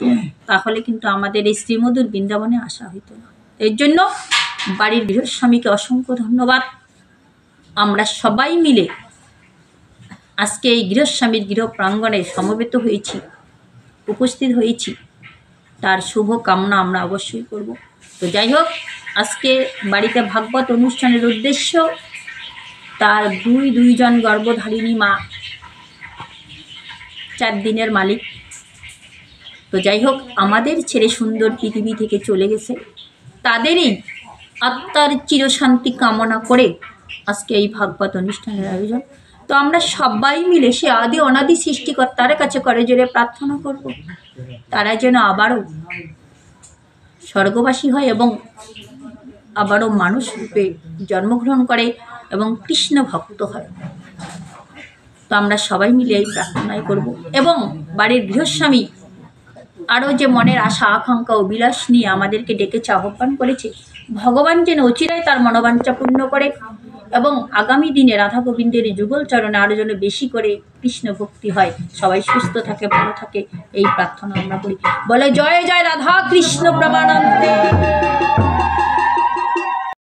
করতো, তাহলে কিন্তু আমাদের এই শ্রীমধুর বৃন্দাবনে আসা হইতো না। এর জন্য বাড়ির গৃহস্বামীকে অসংখ্য ধন্যবাদ। আমরা সবাই মিলে আজকে এই গৃহস্বামীর গৃহ প্রাঙ্গণে সমবেত হয়েছি, উপস্থিত হয়েছি, তার শুভ কামনা আমরা অবশ্যই করব। তো যাই হোক, আজকে বাড়িতে ভাগবত অনুষ্ঠানের উদ্দেশ্য তার দুইজন গর্ভধারিণী মা, 4 দিনের মালিক। তো যাই হোক, আমাদের ছেড়ে সুন্দর পৃথিবী থেকে চলে গেছে, তাদেরই আত্মার চিরশান্তি কামনা করে আজকে এই ভাগবত অনুষ্ঠানের আয়োজন। তো আমরা সবাই মিলে সে আদি অনাদি সৃষ্টিকর্তার কাছে করে জোরে প্রার্থনা করব, তারা যেন আবারও স্বর্গবাসী হয় এবং আবারও মানুষ রূপে জন্মগ্রহণ করে এবং কৃষ্ণ ভক্ত হয়। তো আমরা সবাই মিলে এই প্রার্থনাই করব। এবং বাড়ির গৃহস্বামী আরও যে মনের আশা আকাঙ্ক্ষা ও বিলাস নিয়ে আমাদেরকে ডেকেছে, আহ্বান করেছে, ভগবান যেন অচিরায় তার মনোবাঞ্ছা পূর্ণ করে এবং আগামী দিনে রাধা গোবিন্দের যুগল চরণে আরও যেন বেশি করে কৃষ্ণ ভক্তি হয়, সবাই সুস্থ থাকে, ভালো থাকে, এই প্রার্থনা আমরা করি। বলে জয় জয় রাধা কৃষ্ণ প্রেমানন্দে।